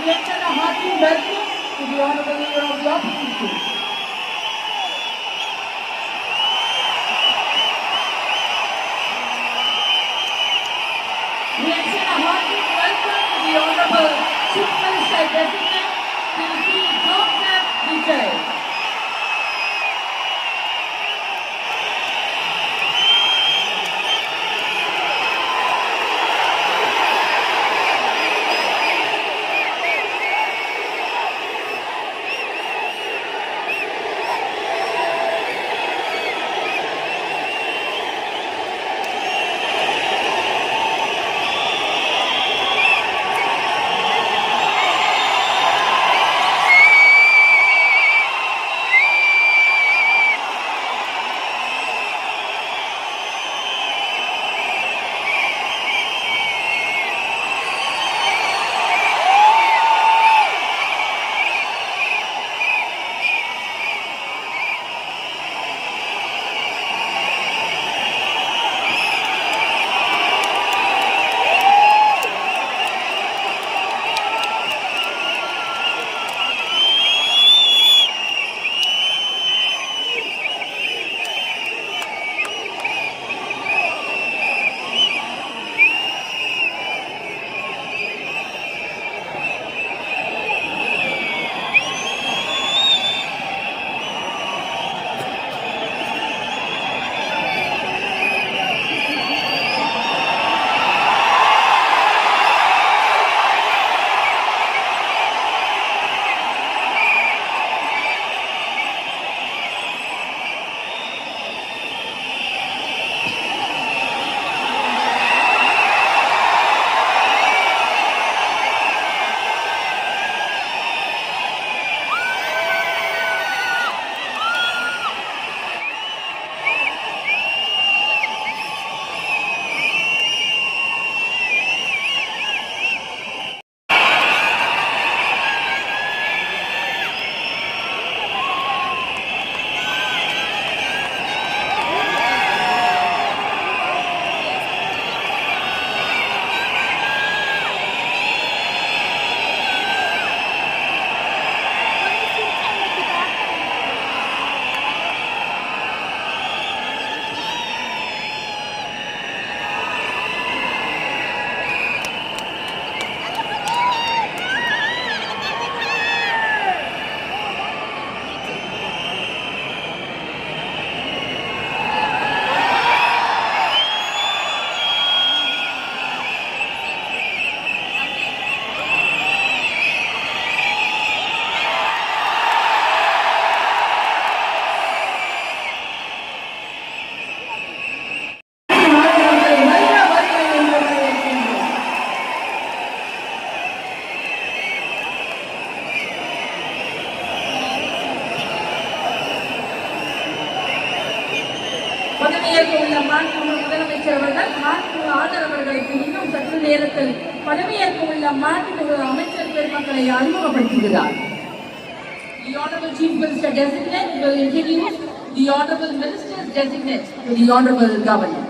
we extend a hearty welcome to the Honorable Leader of the Opposition. We extend a hearty welcome to the Honorable Chief Minister Designate, Sri Dr. Vijay. முதலமைச்சர் அவர்கள் மாண்புமிகு ஆளுநர் அவர்களுக்கு இன்னும் சற்று நேரத்தில் பதவியேற்க உள்ள மாண்புமிகு அமைச்சர் பெருமக்களை அறிமுகப்படுத்துகிறார். The Honorable Chief Minister Designate will introduce the Honorable Ministers Designate to the Honorable Governor.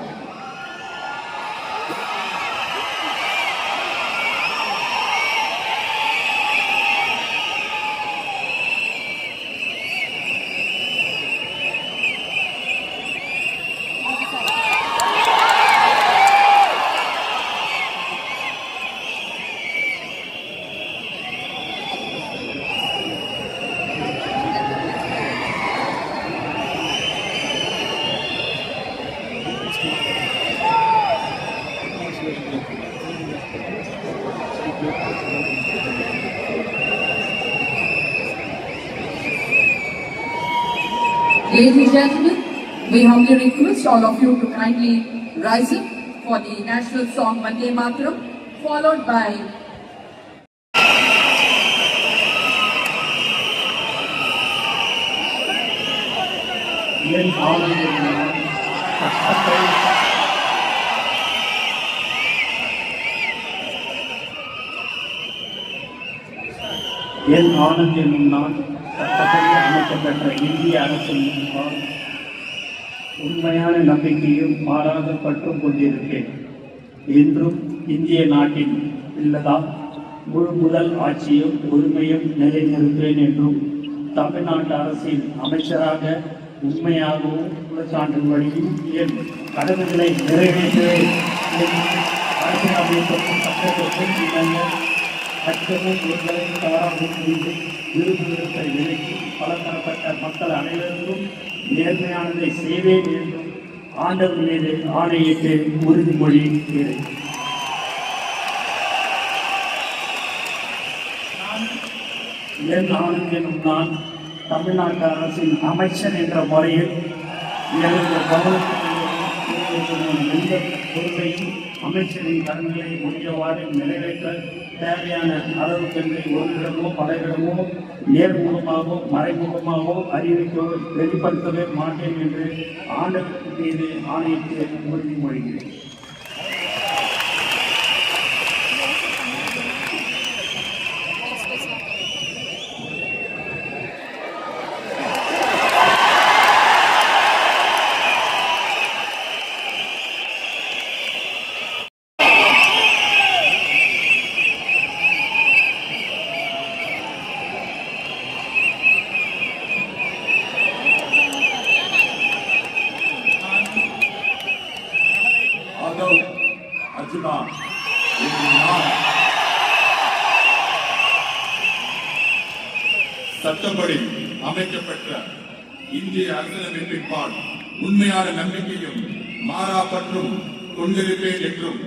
Ladies and gentlemen, we humbly request all of you to kindly rise up for the national song Vande Mataram, followed by என் ஆனந்தின் முன்னால் சட்டப்படி அமைக்கப்பட்ட இந்திய அரசின் முன்பால் உண்மையான நம்பிக்கையும் மாறாத பற்றும் கொண்டிருக்கேன். இன்றும் இந்திய நாட்டின் இல்லதா முழு முதல் ஆட்சியும் உரிமையும் நிலைநிறுத்துவேன் என்றும் தமிழ்நாட்டு அரசின் அமைச்சராக உண்மையாகவும் குலச்சான்றின்படியும் என் கடமைகளை நிறைவேற்றுவேன் என்றும் அரசியலமைப்புக்கும் சட்டத்திற்கும் இணங்க அச்சமும் ஒருவரை தவறாகவும் இன்றி விருப்பத்தை விலக்கி பலதரப்பட்ட மக்கள் அனைவருக்கும் நேர்மையானதை செய்வேன் என்றும் ஆண்டவர் மீது ஆணையிட்டு உறுதிமொழி ஏறேன். என் ஆணையனும் நான் தமிழ்நாட்டு அரசின் அமைச்சர் என்ற முறையில் எனது எந்த பொறுப்பையும் அமைச்சரின் கடன்களை முடியவாறு நிறைவேற்ற தேவையான அளவுக்கு ஒருவரிடமோ பலரிடமோ நேர்முகமாகவோ மறைமுகமாகவோ அறிவிக்கவோ வெளிப்படுத்தவே மாட்டேன் என்று ஆண்டவருக்கு மீது ஆணையிட்டு உறுதிமொழிகிறேன். அர்ஜுனா என்று நான் சட்டப்படி அமைக்கப்பட்ட இந்திய அரசியலமைப்பின்பால் உண்மையான நம்பிக்கையும் மாறாப்பற்றும் கொண்டிருப்பேன் என்றும்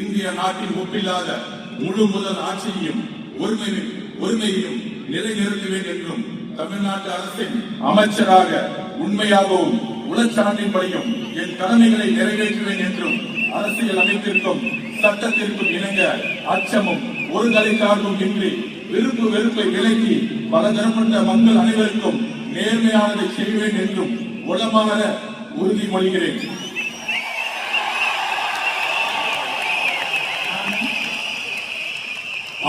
இந்திய நாட்டின் ஒப்பில்லாத முழு முதல் ஆட்சியையும் ஒருமையையும் நிலைநிறுத்துவேன் என்றும் தமிழ்நாட்டு அரசின் அமைச்சராக உண்மையாகவும் உளச்சான்றின்படியும் என் கடமைகளை நிறைவேற்றுவேன் என்றும் அரசியல் அமைப்பிற்கும் சட்டத்திற்கும் இணங்க அச்சமும் ஒரு தலை சார்பும் இன்றி விருப்பு வெறுப்பை விலக்கி பலதரப்பட்ட மக்கள் அனைவருக்கும் நேர்மையானதை செய்வேன் என்றும் உளமாற உறுதிமொழிகிறேன்.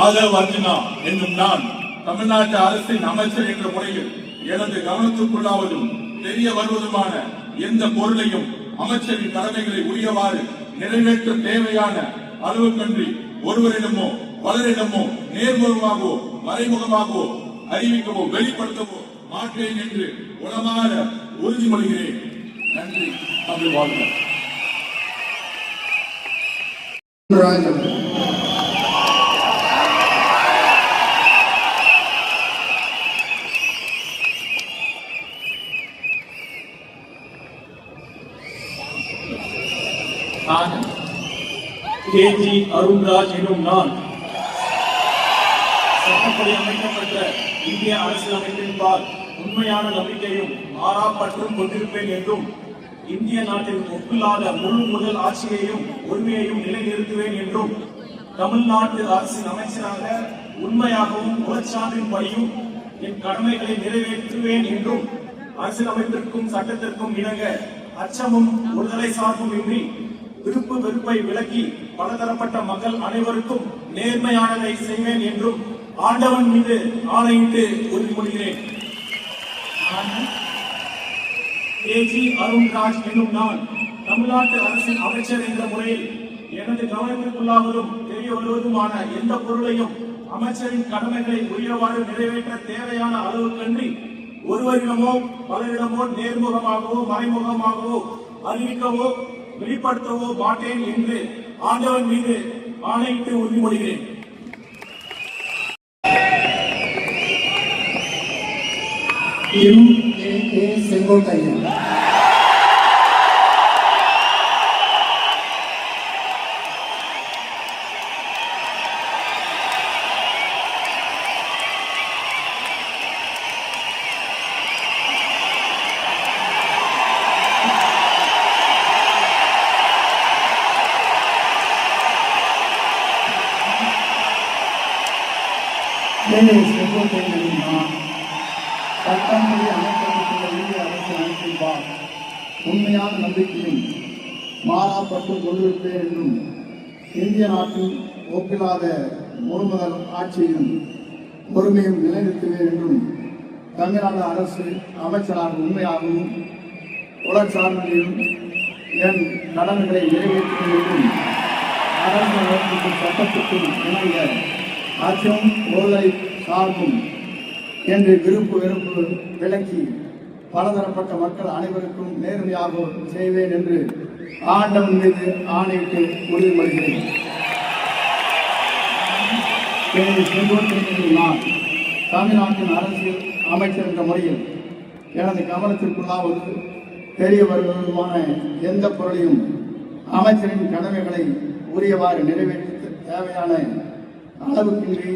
ஆதவ் அர்ஜுனா என்னும் நான் தமிழ்நாட்டு அரசின் அமைச்சர் என்ற முறையில் எனது கவனத்துக்குள்ளாவதும் தெரிய வருவதுமான எந்த பொருளையும் அமைச்சரின் கடமைகளை உரியவாறு நிறைவேற்ற தேவையான அளவுக்கன்றி ஒருவரிடமோ பலரிடமோ நேர்முகமாகவோ மறைமுகமாகவோ அறிவிக்கவோ வெளிப்படுத்தவோ மாட்டேன் என்று உளமாற உறுதிமொழிகிறேன். நன்றி. தமிழ் வாழ்க. நான் கேஜி அருண்ராஜ் எனும் நான் சட்டப்படி அமைக்கப்பட்ட இந்திய அரசியலமைப்பின்பால் உண்மையான நம்பிக்கையும் மாறாப்பற்றும் கொண்டிருப்பேன் என்றும் இந்திய நாட்டில் ஒப்பில்லாத முழு முதல் ஆட்சியையும் உரிமையையும் நிலைநிறுத்துவேன் என்றும் தமிழ்நாட்டு அரசின் அமைச்சராக உண்மையாகவும் உளச்சான்றின்படியும் என் கடமைகளை நிறைவேற்றுவேன் என்றும் அரசியலமைப்பிற்கும் சட்டத்திற்கும் இணங்க அச்சமும் ஒருதலை சார்பும் இன்றி விருப்பு வெறுப்பை விலக்கி பலதரப்பட்ட மக்கள் அனைவருக்கும் நேர்மையானதை செய்வேன் என்றும் ஆண்டவன் மீது ஆணையிட்டு உறுதிமொழிகிறேன். கேஜி அருண்ராஜ் என்னும் நான் தமிழ்நாட்டு அரசின் அமைச்சர் என்ற முறையில் எனது கவனத்திற்குள்ளாவதும் தெரிய வருவதுமான எந்த பொருளையும் அமைச்சரின் கடமைகளை உரியவாறு நிறைவேற்ற தேவையான அளவுக்கன்றி ஒருவரிடமோ பலரிடமோ நேர்முகமாகவோ மறைமுகமாகவோ அறிவிக்கவோ வெளிப்படுத்தவோ மாட்டேன் என்று ஆண்டவன் மீது ஆணையிட்டு உறுதிமொழிகிறேன். செங்கோட்டையன் செங்கோட்டையன் நான் சட்டப்படி அமைக்கப்பட்டுள்ள இந்திய அரசு அமைப்பின்பால் உண்மையான நம்பிக்கையும் மாறாப்பற்றும் கொண்டிருப்பேன் என்றும் இந்திய நாட்டின் ஒப்பில்லாத முழுமுதல் ஆட்சியையும் பொறுமையும் நிலைநிறுத்துவேன் என்றும் தமிழ்நாடு அரசு அமைச்சராக உண்மையாகவும் உளச்சார்பையும் என் கடமைகளை நிறைவேற்றுவேன் என்றும் அரசு சட்டத்திற்கும் இணங்க அச்சம் ஓதலை சார்பும் என்று விருப்பு வெறுப்பு விளக்கி பலதரப்பட்ட மக்கள் அனைவருக்கும் நேர்மையாக செய்வேன் என்று ஆண்டவன் மீது ஆணையிட்டு உறுதிமொழிகிறேன். நான் தமிழ்நாட்டின் அரசியல் அமைச்சர் என்ற முறையில் எனது கவனத்திற்குள்ளாவது தெரிய வருவதுமான எந்த பொருளையும் அமைச்சரின் கடமைகளை உரியவாறு நிறைவேற்ற தேவையான அளவுக்கின்றி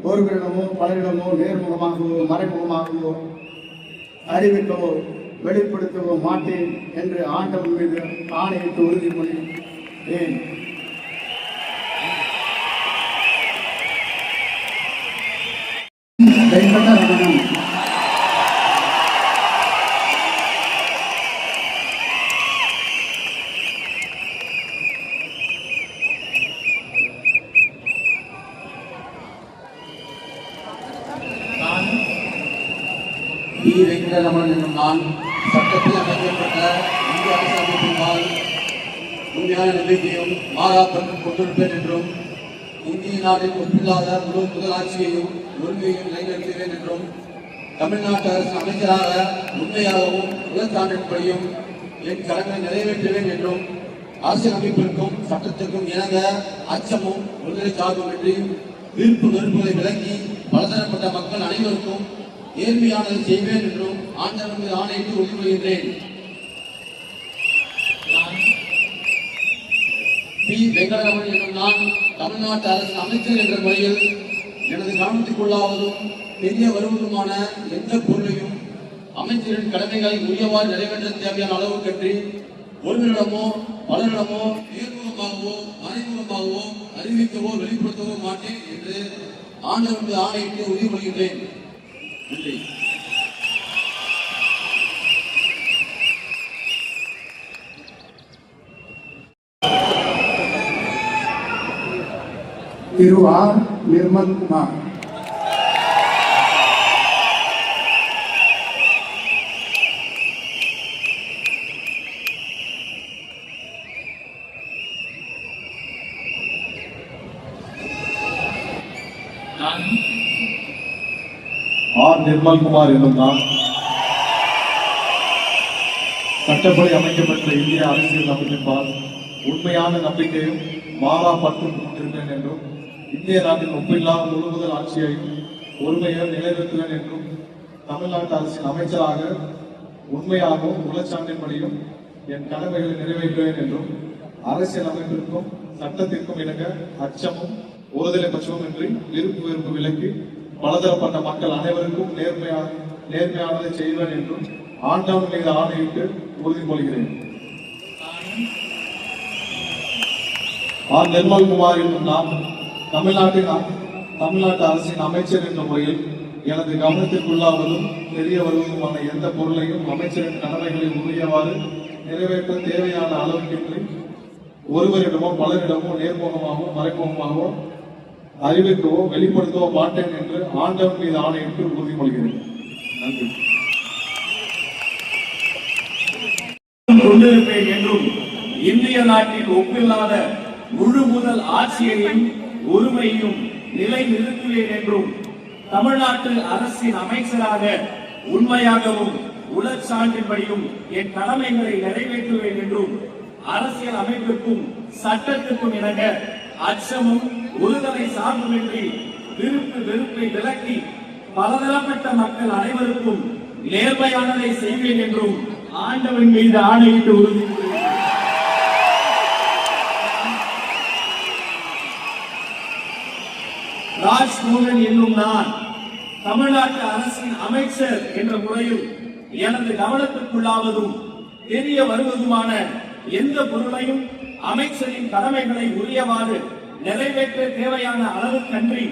ஒருவரிடமோ பலரிடமோ நேர்முகமாகவோ மறைமுகமாகவோ அறிவிக்கவோ வெளிப்படுத்தவோ மாட்டேன் என்று ஆண்டவன் மீது ஆணையிட்டு உறுதிமொழி ஏன் வெங்கடரமணன். வெங்கடரமணன் என்னும் நான் சட்டத்தில் அமைக்கப்பட்ட இந்திய அரசாங்கத்தின்பால் உண்மையான நம்பிக்கையும் மாறாப்பற்றும் கொண்டிருப்பேன் என்றும் இந்திய நாட்டின் ஒப்பில்லாத முழு முதலாட்சியையும் உரிமையையும் நிலைநிறுத்துவேன் என்றும் தமிழ்நாட்டு அரசு அமைச்சராக உண்மையாகவும் உலகத்தாண்டின்படியும் என் கடமை நிறைவேற்றுவேன் என்றும் அரசியல் அமைப்பிற்கும் சட்டத்திற்கும் இணங்க அச்சமும் ஒருதலை சார்புமின்றி விருப்பு வெறுப்புகளை விளக்கி பலதரப்பட்ட மக்கள் அனைவருக்கும் நேர்மையானதை செய்வேன் என்றும் ஆண்டவன் மீது ஆணையிட்டு உறுதிமொழிகின்றேன். பி. வெங்கடரமணன் என்னும் நான் தமிழ்நாட்டு அரசு அமைச்சர் என்ற முறையில் எனது கவனத்திற்குள்ளாவதும் தெரிய வருவதுமான எந்த பொருளையும் அமைச்சரின் கடமைகளை உரியவாறு நிறைவேற்ற தேவையான அளவுக்கன்றி ஒருவரிடமோ பலரிடமோ நேர்முகமாகவோ மறைமுகமாகவோ அறிவிக்கவோ வெளிப்படுத்தவோ மாட்டேன் என்று ஆண்டவன் மீது ஆணையிட்டு உறுதிமொழிகின்றேன். நன்றி. திரு ஆர். நிர்மல்குமார். ஆர். நிர்மல்குமார் என்னும் நான் சட்டப்படி அமைக்கப்பட்ட இந்திய அரசியல் அமைப்பின்பால் உண்மையான நம்பிக்கையும் மாறா பற்றும் கொண்டிருப்பேன் என்றும் இந்திய நாட்டின் ஒப்பில்லாத முழு முதல் ஆட்சியையும் ஒருமையை நிறைவேற்றுவேன் என்றும் தமிழ்நாட்டு அரசின் அமைச்சராக உண்மையாகவும் உலகச்சான்றின்படியும் என் கடமைகளை நிறைவேற்றுவேன் என்றும் அரசியல் அமைப்பிற்கும் சட்டத்திற்கும் இணங்க அச்சமும் ஒருதலை பட்சமும் இன்றி விருப்பு வெறுப்பு விலக்கி பலதரப்பட்ட மக்கள் அனைவருக்கும் நேர்மையானதை செய்வேன் என்றும் ஆண்டவன் மீது ஆணையிட்டு உறுதிமொழிகிறேன். ஆர். நிர்மல்குமார் என்னும் நான் தமிழ்நாட்டு அரசின் அமைச்சர் என்ற முறையில் எனது கவனத்திற்குள்ளாவதும் தெரிய வருவதுமான எந்த பொருளையும் அமைச்சரின் கடமைகளை உரியவாறு நிறைவேற்ற தேவையான அளவுக்கின்றி ஒருவரிடமோ பலரிடமோ நேர்முகமாகவோ மறைமுகமாகவோ அறிவிக்கவோ வெளிப்படுத்தவோ மாட்டேன் என்று ஆண்டவன் மீது ஆணையிட்டு உறுதிமொழிகிறேன். நன்றி. கொண்டிருப்பேன் என்றும் இந்திய நாட்டில் ஒப்பில்லாத முழு முதல் ஆட்சியையும் உரிமையும் நிலை நிறுத்துவேன் என்றும் தமிழ்நாட்டு அரசின் அமைச்சராக உண்மையாகவும் உலகச்சான்றின்படியும் என் கடமைகளை நிறைவேற்றுவேன் என்றும் அரசியல் அமைப்பிற்கும் சட்டத்திற்கும் இணங்க அச்சமும் ஒருதலை சார்புமின்றி விருப்பு வெறுப்பை விலக்கி பலதரப்பட்ட மக்கள் அனைவருக்கும் நேர்மையானதை செய்வேன் என்றும் ஆண்டவன் மீது ஆணையிட்டு உறுதிமொழிகிறேன். ராஜ்மோகன் என்னும் நான் தமிழ்நாட்டு அரசின் அமைச்சர் என்ற முறையில் எனது கவனத்திற்குள்ளாவதும் தெரிய வருவதுமான எந்த பொருளையும் அமைச்சரின் கடமைகளை உரியவாறு நிறைவேற்ற தேவையான அளவுக்கன்றி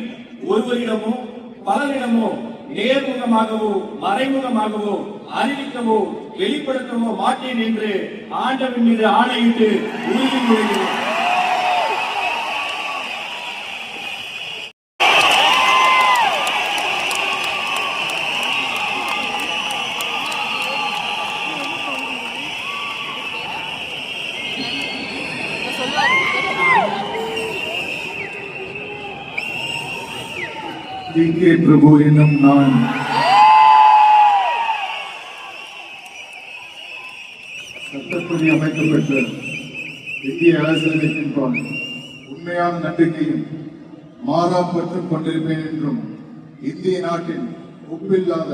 ஒருவரிடமோ பலரிடமோ நேர்முகமாகவோ மறைமுகமாகவோ அறிவிக்கவோ வெளிப்படுத்தவோ மாட்டேன் என்று ஆண்டவன் மீது ஆணையிட்டு உறுதிமொழிகிறேன். டி.கே. பிரபு என்னும் நான் சட்டப்படி அமைக்கப்பட்ட இந்திய அரசியலமைப்பின்பால் உண்மையான நம்பிக்கையும் மாறாப்பற்றும் கொண்டிருப்பேன் என்றும் இந்திய நாட்டின் ஒப்பில்லாத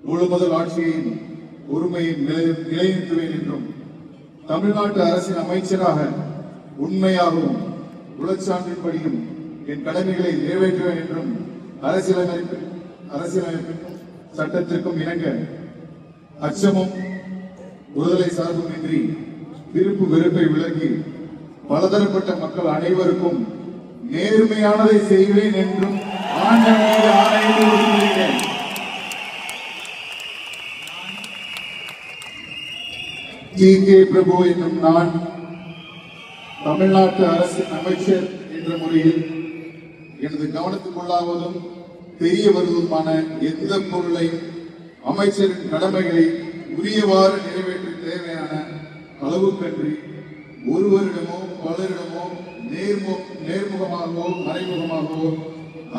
முழுமுதல் ஆட்சியையும் உரிமையை நிலைநிறுத்துவேன் என்றும் தமிழ்நாட்டு அரசின் அமைச்சராக உண்மையாகவும் உளச்சான்றின்படியும் என் கடமைகளை நிறைவேற்றுவேன் என்றும் அரசியலமைப்பின் சட்டத்திற்கும் இணங்க அச்சமும் ஒருதலை சார்பும் இன்றி விருப்பு வெறுப்பை விலக்கி பலதரப்பட்ட மக்கள் அனைவருக்கும் நேர்மையானதை செய்வேன் என்றும் ஆண்டவன் மீது ஆணையிட்டு உறுதிமொழிகிறேன். டி.கே. பிரபு என்னும் நான் தமிழ்நாட்டு அரசின் அமைச்சர் என்ற முறையில் எனது கவனத்துக்குள்ளாவதும் தெரிய வருவதுமான எந்த பொருளையும் அமைச்சரின் கடமைகளை உரியவாறு நிறைவேற்ற தேவையான அளவுக்கன்றி ஒருவரிடமோ பலரிடமோ நேர்முகமாகவோ மறைமுகமாகவோ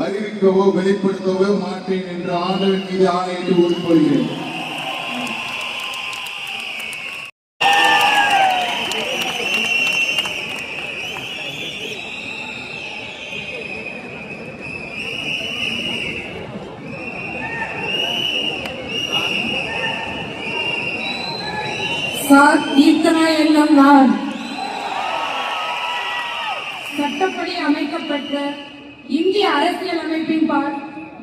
அறிவிக்கவோ வெளிப்படுத்தவோ மாட்டேன் என்ற ஆண்டவன் மீது ஆணையிட்டு உறுதிமொழிகிறேன். கீர்த்தனா என்னும் நான் சட்டப்படி அமைக்கப்பட்ட இந்திய அரசியல் அமைப்பின்பால்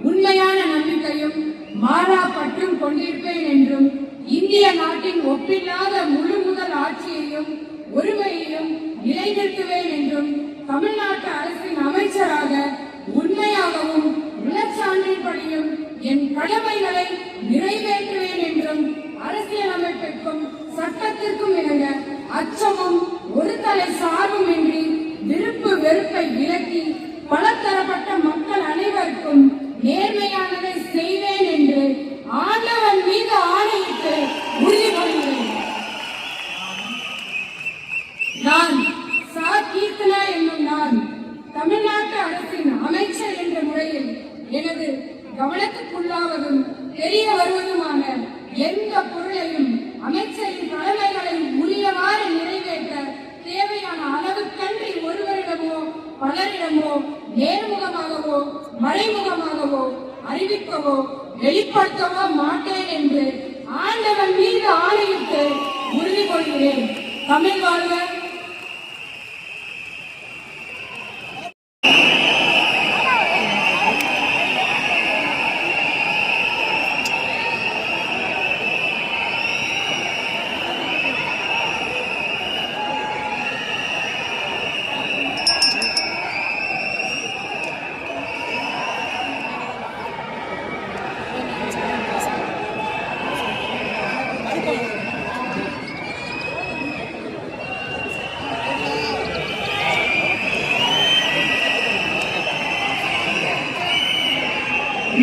உண்மையான நம்பிக்கையும் மாறா பற்றும் கொண்டிருப்பேன் என்றும் இந்திய நாட்டின் ஒப்பில்லாத முழு முதல் ஆட்சியையும் ஒருமையையும் நிலைநிறுத்துவேன் என்றும் தமிழ்நாட்டு அரசின் அமைச்சராக உண்மையாகவும் உளச்சான்றின்படியும் என் கடமைகளை நிறைவேற்றுவேன் என்றும் அரசியலமைப்பிற்கும் சட்டத்திற்கும் இணங்க அச்சமும் ஒரு தலை சார்பும் இன்றி விருப்பு வெறுப்பை விலக்கி பலதரப்பட்ட மக்கள் அனைவருக்கும் நேர்மையானதை செய்வேன் என்று ஆண்டவன் மீது ஆணையிட்டு உறுதிமொழிகிறேன். நான் கீர்த்தனா என்னும் நான் தமிழ்நாட்டு அரசின் அமைச்சர் என்ற முறையில் எனது கவனத்துக்குள்ளாவதும் தெரிய வருவதுமான எந்த பொருளையும் அமைச்சரின் கடமைகளை உரியவாறு நிறைவேற்ற தேவையான அளவுக்கன்றி ஒருவரிடமோ பலரிடமோ நேர்முகமாகவோ மறைமுகமாகவோ அறிவிக்கவோ வெளிப்படுத்தவோ மாட்டேன் என்று ஆண்டவன் மீது ஆணையிட்டு உறுதி கொள்கிறேன். தமிழ் வாழ்க.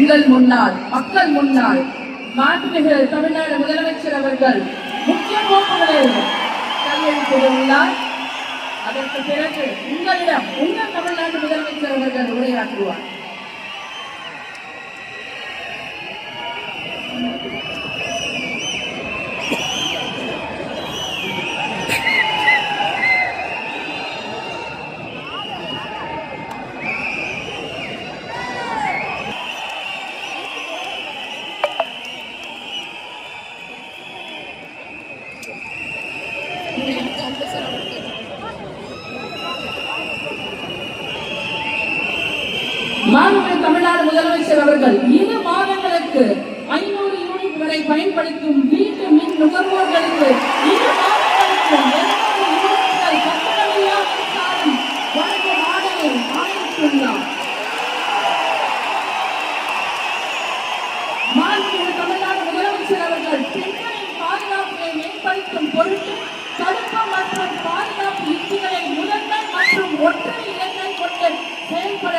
உங்கள் முன்னால் மக்கள் முன்னால் மாண்புமிகு தமிழ்நாடு முதலமைச்சர் அவர்கள் முக்கிய நோக்கங்களில் கையெழுத்திட்டுள்ளார். அதற்கு பிறகு உங்களிடம் உங்கள் தமிழ்நாடு முதலமைச்சர் அவர்கள் உரையாற்றுவார். மாண்புமிகு தமிழ்நாடு முதலமைச்சர் அவர்கள் 2 மாதங்களுக்கு 500 யூனிட் வரை பயன்படுத்தும் வீட்டு மின் நுகர்வோர்களுக்கு 2 மாதங்களுக்கு 200 யூனிட்கள் கட்டணமில்லா மின்சாரம் வழங்கும் ஆணையை ஆணையிட்டுள்ளார். மாண்புமிகு தமிழ்நாடு முதலமைச்சர் அவர்கள் பெண்களின் பாதுகாப்பை மேம்படுத்தும் பொருட்டு தடுப்பு மற்றும் பாதுகாப்பு யுக்திகளை முதன்மை மற்றும் ஒற்றை இலக்கை கொண்டு செயல்பட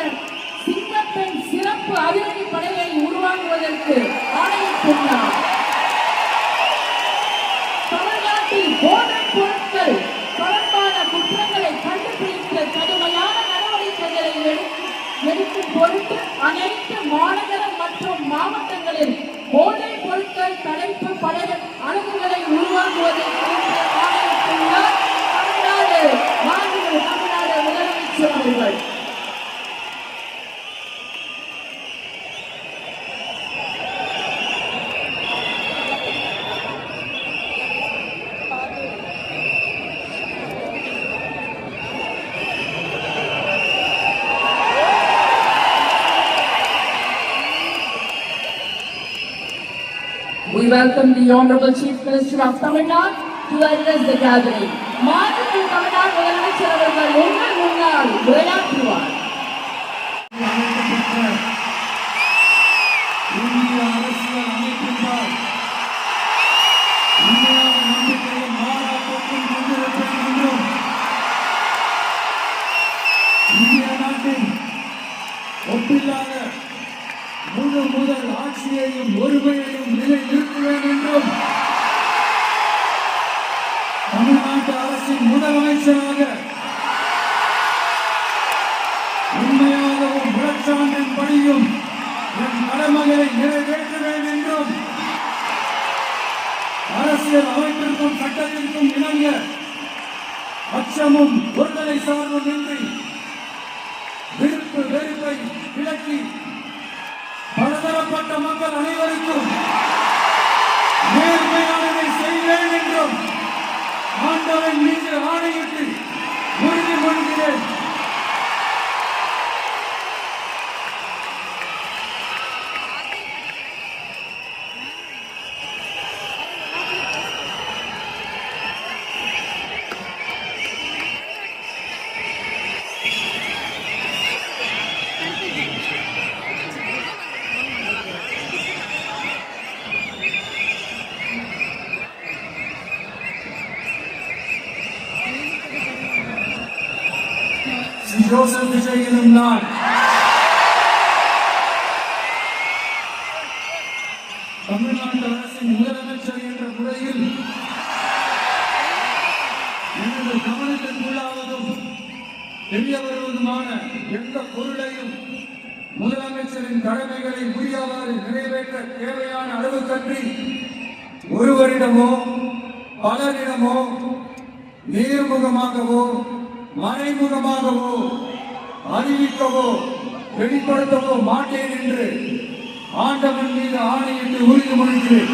சிங்கப்பெண் சிறப்பு அதிரடி படையை உருவாக்குவதற்கு ஆணையிட்டுள்ளார். தமிழ்நாட்டில் போதைப் பொருட்கள் தொடர்பான குற்றங்களை கண்டுபிடித்து கடுமையான நடவடிக்கைகளை எடுக்கும் பொருட்டு முன்னிட்டு அனைத்து மாநகர மற்றும் மாவட்டங்களில் போதைப் பொருட்கள் தடுப்பு படை அலகுகளை உருவாக்குவதை குறித்து ஆணையிட்டுள்ளார் தமிழ்நாடு முதலமைச்சர் அவர்கள். We welcome the Honorable Chief Minister of Tamil Nadu to address the gathering. மாநில தமிழ்நாடு முதலமைச்சர் அவர்கள் உங்கள் முன்னால் உரையாற்றுவார். இந்திய அரசியல் அமைப்பினால் இந்தியாவின் நம்பிக்கையும் மாறாப்போக்கும் கொண்டிருப்பேன் என்றும் இந்திய நாட்டின் ஒப்பில்லாத முதல் ஆட்சியையும் ஒருமையையும் நிலைநிறுத்துவேன் என்றும் தமிழ்நாட்டு அரசின் முதலமைச்சராக உண்மையாகவும் விளச்சான்றின் படியும் என் கடமைகளை நிறைவேற்றுவேன் என்றும் அரசியல் அமைப்பிற்கும் சட்டத்திற்கும் இணங்க அச்சமும் ஒருதலை சார்பும் இன்றி விருப்பு வெறுப்பை விலக்கி பலதரப்பட்ட மக்கள் அனைவருக்கும் நேர்மையானதை செய்வேன் என்றும் ஆண்டவன் மீது ஆணையிட்டு உறுதிமொழிகிறேன். ஜோசப் விஜய் எனும் நான் தமிழ்நாட்டு அரசின் முதலமைச்சர் என்ற முறையில் எனது கவனத்திற்குள்ளாவதும் தெரிய வருவதுமான எந்த பொருளையும் முதலமைச்சரின் கடமைகளை உரியவாறு நிறைவேற்ற தேவையான அளவுக்கன்றி ஒருவரிடமோ பலரிடமோ நேர்முகமாகவோ மறைமுகமாகவோ அறிவிக்கவோ வெளிப்படுத்தவோ மாட்டேன் என்று ஆண்டவன் மீது ஆணையிட்டு உறுதிமொழிகிறேன்.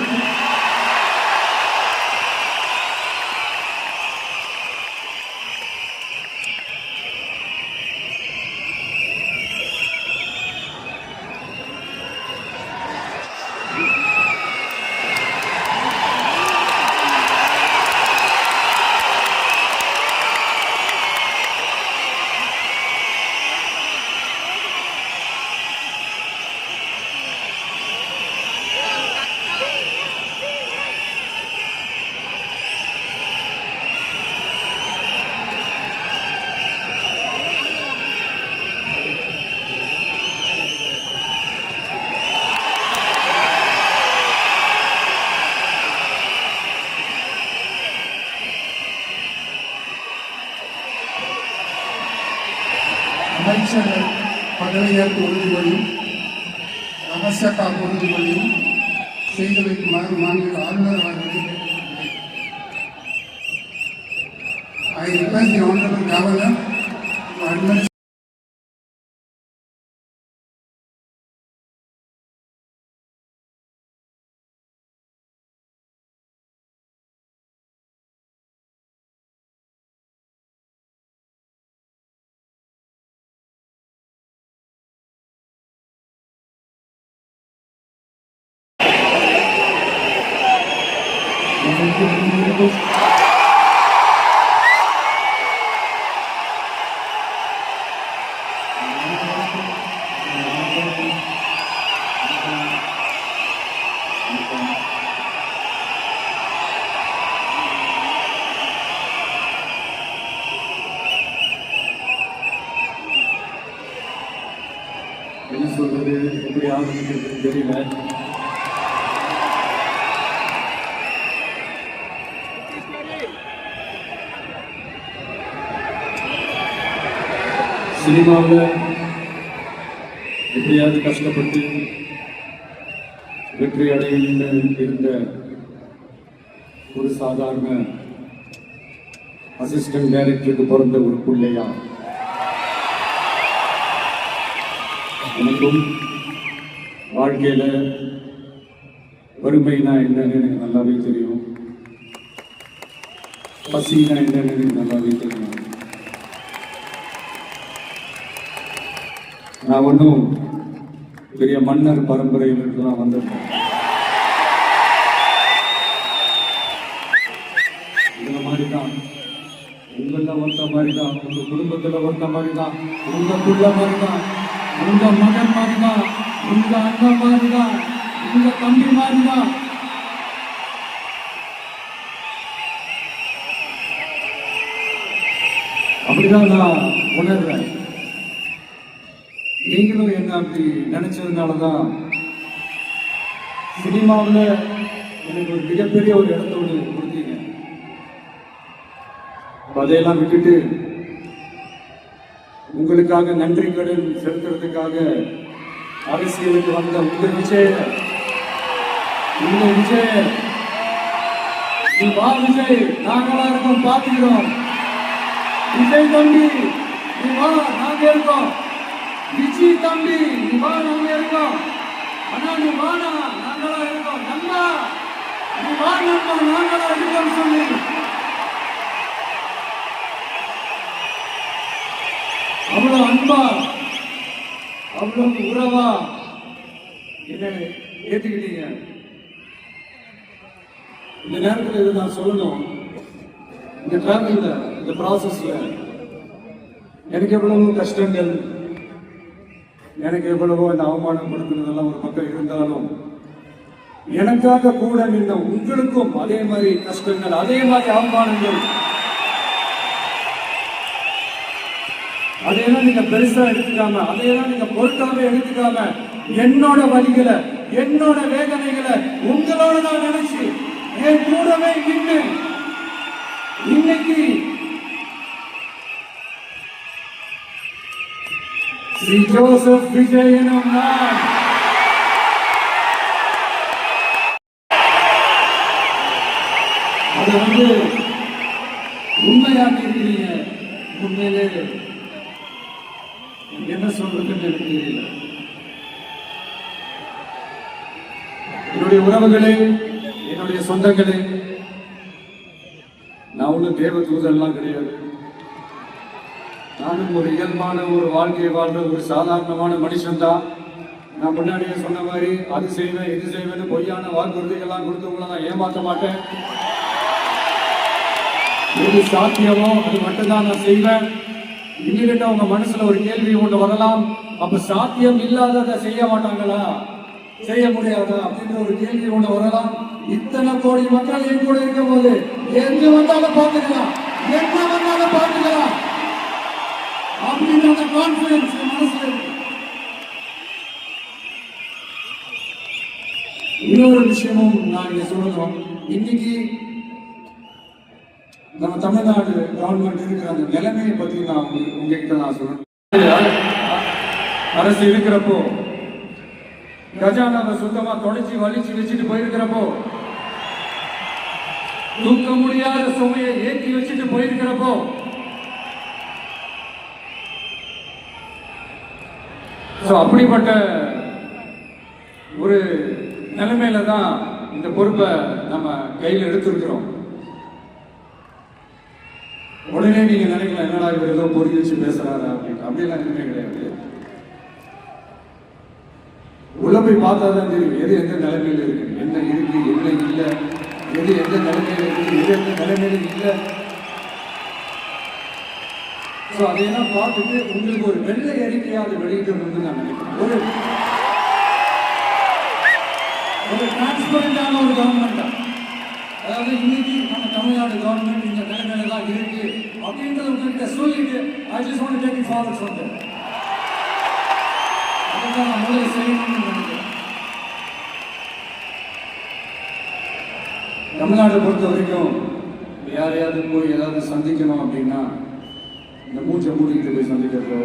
அமைச்சர்கள் பதவியேற்பு உறுதிமொழியும் ரகசிய காப்பு உறுதிமொழியும் செய்து வைக்குமாறு மாநில ஆளுநர் அவர்களை I request the Honorable Governor to administer என்ன சொல்றது, எப்படி ஆரம்பிக்கிறதுன்னு தெரியல. சினிமாவில் எப்படியாவது கஷ்டப்பட்டு வெற்றி அடையணும்னு இருந்த ஒரு சாதாரண அசிஸ்டன்ட் டைரக்டருக்கு பிறந்த ஒரு பிள்ளையா எனக்கும் வாழ்க்கையில வறுமைனா என்னன்னு எனக்கு நல்லாவே தெரியும், பசினா என்னன்னு எனக்கு நல்லாவே தெரியும். நான் ஒன்றும் பெரிய மன்னர் பரம்பரையிலிருந்து தான் வந்திருக்கேன். இந்த மாதிரி தான் உங்கள ஒருத்த மாதிரி தான், உங்க குடும்பத்துல ஒருத்த மாதிரி தான், உங்க புள்ள மாதிரி தான், உங்க மகன் மாதிரி தான், உங்க அண்ணன் மாதிரி தான், உங்க தம்பி மாதிரி தான். அப்படிதான் நான் உணர்றேன். நீங்களும் என்ன அப்படி நினைச்சதுனாலதான் சினிமாவில் எனக்கு ஒரு மிகப்பெரிய ஒரு இடத்தோடு கொடுத்தீங்க. அதையெல்லாம் விட்டுட்டு உங்களுக்காக நன்றி கடன் செலுத்துறதுக்காக அரசியலுக்கு வந்த உங்க விஜய், நீ வா விஜய், நாங்களா இருக்கோம், பார்த்துக்கிறோம். விஜய் தம்பி நீ வா, நாங்க இருக்கோம். விஜய் தம்பி நீ வா, நாங்க இருக்கோம். அண்ணா நீ வானா, நாங்களா இருக்கோம். நண்பா நீ வா, நண்பா நாங்களா இருக்கோம் சொல்லி அவ்வளவு அன்பா அவ்வளவு உறவா என்ன ஏத்துக்கிட்டீங்க. இந்த நேரத்தில் இதை நான் சொல்லணும். இந்த டிராவல்ல, இந்த ப்ராசஸ்ல எனக்கு எவ்வளவோ கஷ்டங்கள், எனக்கு எவ்வளவோ இந்த அவமானம் கொடுக்கிறதெல்லாம் ஒரு பக்கம் இருந்தாலும் எனக்காக கூட நின்ற உங்களுக்கும் அதே மாதிரி கஷ்டங்கள், அதே மாதிரி அவமானங்கள், அதையெல்லாம் நீங்க பெருசா எடுத்துக்காம, அதையெல்லாம் நீங்க பொருட்டாவே எடுத்துக்காம, என்னோட வலிகளை, என்னோட வேதனைகளை உங்களோட நான் நினைச்சு என் கூடவே நின்று இன்னைக்கு ஸ்ரீ ஜோசப் விஜய் எனும் நான் அதை உண்மையாக்கி இருக்கிறீங்க. உண்மையிலே என்ன சொல்றதுன்னு எனக்கு தெரியல. என்னுடைய உறவுகளே, என்னுடைய சொந்தங்களே, நான் ஒன்றும் தேவ தூதெல்லாம் கிடையாது. நானும் ஒரு இயல்பான ஒரு வாழ்க்கையை வாழ்ற ஒரு சாதாரணமான மனுஷன் தான். நான் முன்னாடியே சொன்ன மாதிரி அது செய்வேன் இது செய்வேன்னு பொய்யான வாக்குறுதிகள்லாம் கொடுத்தவங்கள நான் ஏமாற்ற மாட்டேன். எது சாத்தியமோ அது மட்டும்தான் நான் செய்வேன். இமீடியட்டா உங்க மனசுல ஒரு கேள்வி ஒன்று வரலாம், அப்ப சாத்தியம் இல்லாததை செய்ய மாட்டாங்களா, செய்ய முடியாதா அப்படின்ற ஒரு கேள்வி ஒன்று வரலாம். இத்தனை கோடி மக்கள் என் கூட இருக்கும் போது எங்க வந்தாலும் பார்த்துக்கலாம், என்ன வந்தாலும் பார்த்துக்கலாம் அப்படின்ற அந்த கான்பிடன்ஸ் மனசுல இருக்கு. இன்னொரு விஷயமும் நான் இங்க சொல்லணும். இன்னைக்கு நம்ம தமிழ்நாடு கவர்மெண்ட் இருக்கிற அந்த நிலைமையை பத்தி நான் உங்ககிட்ட நான் சொல்லணும். அரசு இருக்கிறப்போ கஜானாவை சுத்தமா தொடச்சி வலிச்சு வச்சுட்டு போயிருக்கிறப்போ, தூக்க முடியாத சுமையை ஏற்றி வச்சுட்டு போயிருக்கிறப்போ, அப்படிப்பட்ட ஒரு நிலைமையில தான் இந்த பொறுப்பை நம்ம கையில் எடுத்திருக்கிறோம். உடனே நீங்க நினைக்கலாம், என்னடா இவர் ஏதோ பொறி வச்சு பேசுறாரு அப்படின்னு. அப்படியெல்லாம் எதுவுமே கிடையாது. உள்ள போய் பார்த்தா தான் தெரியும் எது எந்த நிலைமையில இருக்கு, என்ன இருக்கு என்ன இல்லை, எது எந்த நிலைமையில இருக்கு, எது எந்த நிலைமையில இல்லை. அதையெல்லாம் பார்த்துட்டு உங்களுக்கு ஒரு வெள்ளை அறிக்கையாவது வெளியிட்டு நான் நினைக்கிறேன். ஒரு டிரான்ஸ்பரண்டான ஒரு கவர்மெண்ட். அதாவது இன்னைக்கு நம்ம தமிழ்நாடு கவர்மெண்ட் இந்த நிலைமையில தான் இருக்கு அப்படின்றது உங்ககிட்ட சொல்லிட்டு I just want to take it forward from there. அதான் நான் முதல்ல செய்யணும்னு நினைக்கிறேன். தமிழ்நாட்டை பொறுத்த வரைக்கும் யாரையாவது போய் ஏதாவது சந்திக்கணும் அப்படின்னா இந்த மூச்சை மூடிக்கிட்டு போய் சந்திக்கிறதோ,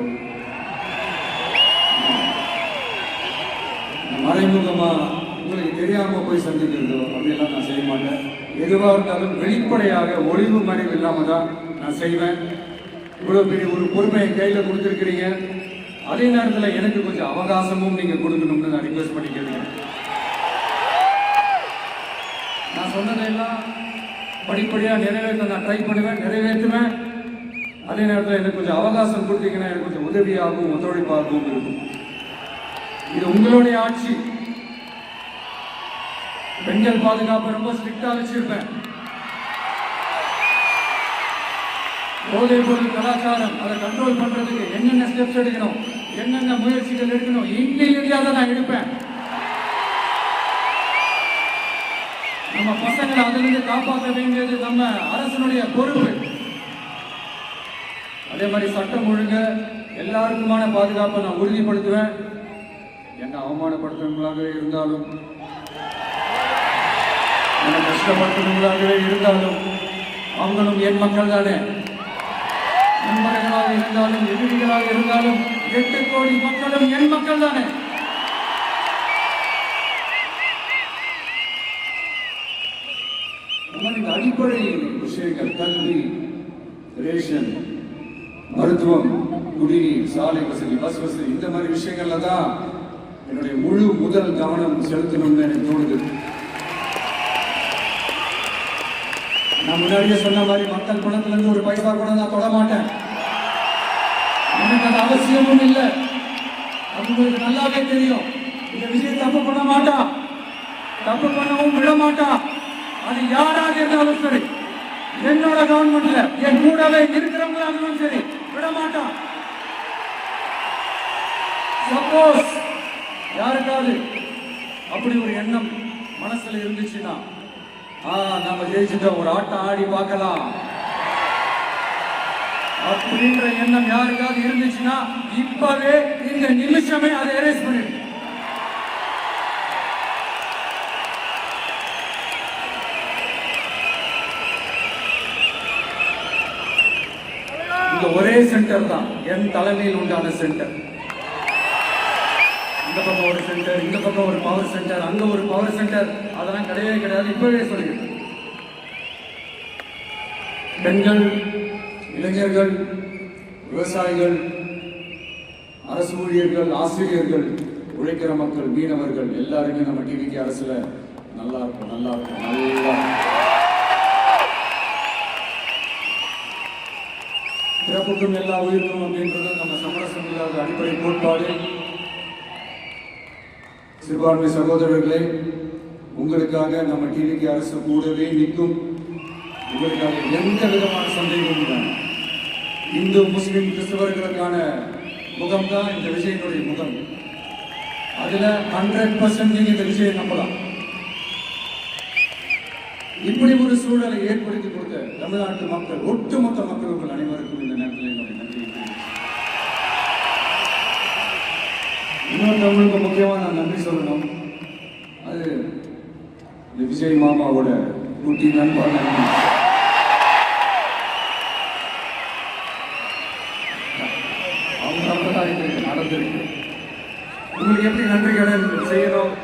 மறைமுகமா உங்களுக்கு தெரியாம போய் சந்திக்கிறதோ அப்படியெல்லாம் நான் செய்ய மாட்டேன். எதுவாக இருந்தாலும் வெளிப்படையாக ஒளிவு மறைவு இல்லாம தான் நான் செய்வேன். இவ்வளவு பெரிய ஒரு பொறுமையை கையில கொடுத்துருக்கிறீங்க. அதே நேரத்தில் எனக்கு கொஞ்சம் அவகாசமும் நீங்க கொடுக்கணும்னு நான் ரிக்வெஸ்ட் பண்ணிக்கிறேன். நான் சொன்னதெல்லாம் படிப்படியாக நிறைவேற்ற நான் ட்ரை பண்ணுவேன், நிறைவேற்றுவேன். அதே நேரத்தில் எனக்கு கொஞ்சம் அவகாசம் கொடுத்தீங்கன்னா எனக்கு கொஞ்சம் உதவியாகவும் ஒத்துழைப்பாகவும் இருக்கும். இது உங்களுடைய ஆட்சி. பெண்கள் பாதுகாப்பு ரொம்ப ஸ்ட்ரிக்டா வச்சிருப்பேன். போதைப் பொருள் கலாச்சாரம் அதை கண்ட்ரோல் பண்றதுக்கு என்னென்ன ஸ்டெப்ஸ் எடுக்கணும், என்னென்ன முயற்சிகள் எடுக்கணும், இந்தியாவை நான் எடுப்பேன். நம்ம பசங்களை அதிலிருந்து காப்பாற்ற வேண்டியது நம்ம அரசனுடைய பொறுப்பு. அதே மாதிரி சட்டம் ஒழுங்கு எல்லாருக்குமான பாதுகாப்பை நான் உறுதிப்படுத்துவேன். என்ன அவமானப்படுத்துறவங்களாகவே இருந்தாலும், என்ன கஷ்டப்படுத்துறவங்களாகவே இருந்தாலும் அவங்களும் என் மக்கள் தானே. நண்பர்களாக இருந்தாலும் எதிரிகளாக இருந்தாலும் 8 கோடி மக்களும் என் மக்கள் தானே. இந்த அடிப்படை விஷயங்கள், கல்வி, ரேஷன், மருத்துவம், குடிநீர், சாலை வசதி, பஸ் வசதி, இந்த மாதிரி விஷயங்கள்ல தான் என்னுடைய முழு முதல் கவனம் செலுத்தணும்னு எனக்கு தோணுது. நான் முன்னாடியே சொன்ன மாதிரி மக்கள் பணத்துல இருந்து ஒரு பைசா கூட நான் தொட மாட்டேன். எனக்கு அது அவசியமும் இல்லை. அது உங்களுக்கு நல்லாவே தெரியும். இந்த விஷயம் தப்பு பண்ண மாட்டா, தப்பு பண்ணவும் விட மாட்டா. அது யாராக இருந்தாலும் சரி, என்னோட கவர்மெண்ட்ல என் கூடவே இருக்கிறவங்களாலும் சரி விட மாட்டான். சப்போஸ் யாருக்காவது அப்படி ஒரு எண்ணம் மனசுல இருந்துச்சுன்னா, நாம ஜெயிச்சுட்டோம், ஒரு ஆட்டம் ஆடி பார்க்கலாம் அப்படின்ற எண்ணம் யாருக்காவது இருந்துச்சுன்னா இப்பவே இந்த நிமிஷமே அதை எரேஸ் பண்ணிடு. இந்த ஒரே சென்டர் தான் என் தலைமையில் உண்டான சென்டர். இந்த பக்கம் ஒரு சென்டர், இந்த பக்கம் ஒரு பவர் சென்டர், அங்க ஒரு பவர் சென்டர், அதெல்லாம் கிடையவே கிடையாது. இப்பவே சொல்லிடுறேன். பெண்கள், இளைஞர்கள், விவசாயிகள், அரசு ஊழியர்கள், ஆசிரியர்கள், உழைக்கிற மக்கள், மீனவர்கள் எல்லாருமே நம்ம டிவிக்கு அரசுல நல்லா இருக்கும், நல்லா இருக்கும், நல்லா பிறப்புக்கும் எல்லா உயிருக்கும் அப்படின்றது நம்ம சமரசம் இல்லாத அடிப்படை கோட்பாடு. சிறுபான்மை சகோதரர்களே, உங்களுக்காக நம்ம டிவிக்கு அரசு கூடவே நிற்கும். உங்களுக்காக எந்த விதமான சந்தேகமும் இல்லை. இந்து, முஸ்லிம், கிறிஸ்தவர்களுக்கான முகம் தான் இந்த விஜயனுடைய முகம். அதுல 100% நீங்க இந்த விஜயை நம்பலாம். இப்படி ஒரு சூழலை ஏற்படுத்தி கொடுத்த தமிழ்நாட்டு மக்கள், ஒட்டுமொத்த மக்களுக்கு அனைவருக்கும் இந்த நேரத்தில் என்னுடைய நன்றி. இன்னொருத்தவங்களுக்கு முக்கியமா நான் நன்றி சொல்லணும். அது இந்த விஜய் மாமாவோட குட்டி நண்பர். அவங்க அப்பதான் இது நடந்திருக்கு. உங்களுக்கு எப்படி நன்றி கடன் செய்யணும்,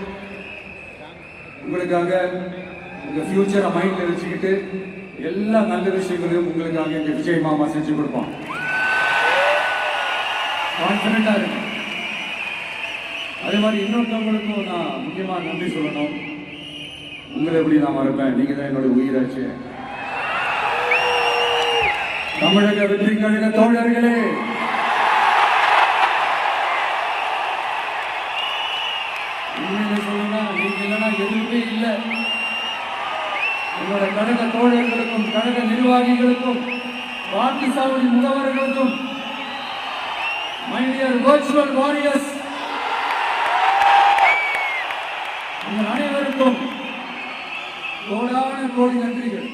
உங்களுக்காக உங்க ஃபியூச்சரை மைண்ட்ல வச்சுக்கிட்டு எல்லா நல்ல விஷயங்களையும் உங்களுக்காக இந்த விஜய் மாமா செஞ்சு கொடுப்பான். கான்பிடண்டா இருக்கு. அதே மாதிரி இன்னொருத்தவங்களுக்கும் நான் முக்கியமா நன்றி சொல்லணும். உங்களை எப்படி நான் மறப்பேன், நீங்க தான் என்னோட உயிராச்சு. தமிழக வெற்றி கழக தோழர்களே, உண்மையில சொல்லணும்னா நீங்க இல்லைன்னா எதுவுமே இல்லை. என்னோட கழக தோழர்களுக்கும், கழக நிர்வாகிகளுக்கும், வாக்கு சாவடி முகவர்களுக்கும், மை டியர் வர்ச்சுவல் வாரியர்ஸ், உங்கள் அனைவருக்கும் கோடான கோடி நன்றிகள்.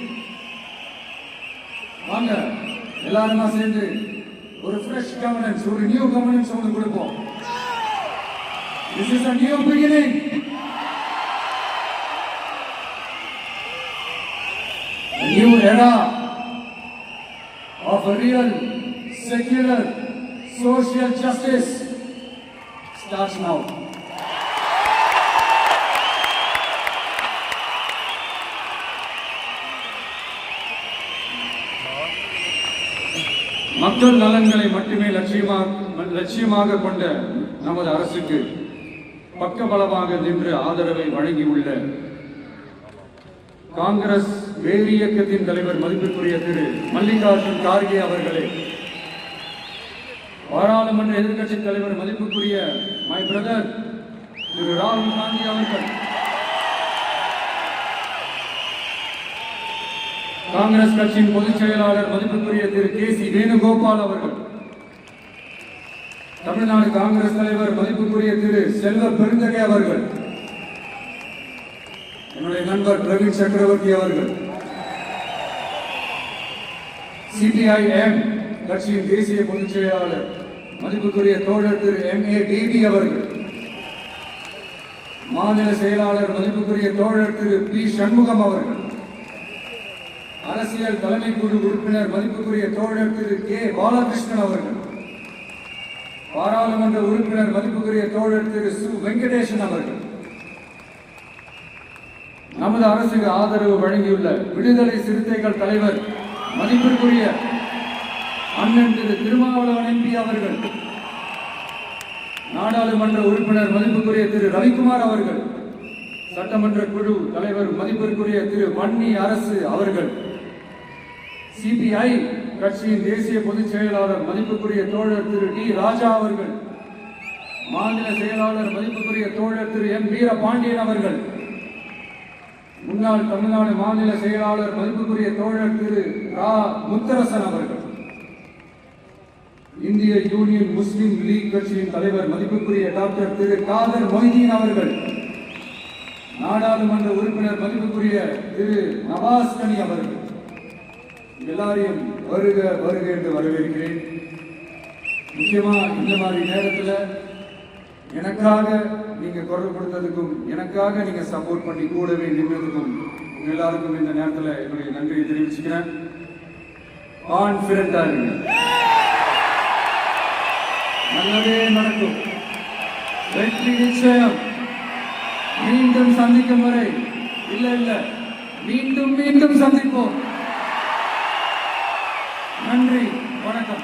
வாங்க எல்லாருமா சேர்ந்து ஒரு ஃப்ரெஷ் கவர்னன்ஸ், ஒரு நியூ கவர்னன்ஸ் உங்களுக்கு கொடுப்போம். This is a new beginning. A new era of a real, secular, social justice starts now. மக்கள் நலன்களை மட்டுமே லட்சியமாக கொண்ட நமது அரசுக்கு பக்கபலமாக நின்று ஆதரவை வழங்கியுள்ள காங்கிரஸ் வேறு இயக்கத்தின் தலைவர் மதிப்பிற்குரிய திரு மல்லிகார்ஜுன் கார்கே அவர்களே, பாராளுமன்ற எதிர்க்கட்சி தலைவர் மதிப்புக்குரிய மை பிரதர் திரு ராகுல் காந்தி அவர்கள், காங்கிரஸ் கட்சியின் பொதுச் செயலாளர் மதிப்புக்குரிய திரு கே.சி. வேணுகோபால் அவர்கள், தமிழ்நாடு காங்கிரஸ் தலைவர் மதிப்புக்குரிய திரு செல்வ பெருந்தகை அவர்கள், என்னுடைய நண்பர் பிரவீன் சக்கரவர்த்தி அவர்கள், சிபிஐஎம் கட்சியின் தேசிய பொதுச் செயலாளர் மதிப்புக்குரிய தோழர் திரு M.A. டேவி அவர்கள், மாநில செயலாளர் மதிப்புக்குரிய தோழர் திரு பி. சண்முகம் அவர்கள், அரசியல் தலைமை குழு உறுப்பினர் மதிப்புக்குரிய தோழர் திரு கே. பாலகிருஷ்ணன் அவர்கள், பாராளுமன்ற உறுப்பினர் மதிப்புக்குரிய தோழர் திரு சு. வெங்கடேசன் அவர்கள், நமது அரசுக்கு ஆதரவு வழங்கியுள்ள விடுதலை சிறுத்தைகள் தலைவர் மதிப்பிற்குரிய அண்ணன் திரு திருமாவளவன் MP அவர்கள், நாடாளுமன்ற உறுப்பினர் மதிப்புக்குரிய திரு ரவிக்குமார் அவர்கள், சட்டமன்ற குழு தலைவர் மதிப்பிற்குரிய திரு வன்னி அரசு அவர்கள், CPI கட்சியின் தேசிய பொதுச் செயலாளர் மதிப்புக்குரிய தோழர் திரு டி. ராஜா அவர்கள், மாநில செயலாளர் மதிப்புக்குரிய தோழர் திரு M. வீரபாண்டியன் அவர்கள், முன்னாள் தமிழ்நாடு மாநில செயலாளர் மதிப்புக்குரிய தோழர் திரு ரா. முத்தரசன் அவர்கள், இந்திய யூனியன் முஸ்லிம் லீக் கட்சியின் தலைவர் மதிப்புக்குரிய டாக்டர் திரு காதர் மொய்தீன் அவர்கள், நாடாளுமன்ற உறுப்பினர் மதிப்புக்குரிய திரு நவாஸ் கனி அவர்கள், எல்லாரையும் வருக வருக என்று வரவேற்கிறேன். முக்கியமா இந்த மாதிரி நேரத்தில் எனக்காக நீங்க குரல் கொடுத்ததுக்கும் எனக்காக நீங்க சப்போர்ட் பண்ணி கூடவே நின்றதுக்கும் எல்லாருக்கும் இந்த நேரத்தில் என்னுடைய நன்றியை தெரிவிச்சுக்கிறேன். கான்பிடண்டா இருங்க, நல்லதே நடக்கும், வெற்றி நிச்சயம். மீண்டும் சந்திக்கும் வரை இல்ல மீண்டும் மீண்டும் சந்திப்போம். நன்றி, வணக்கம்.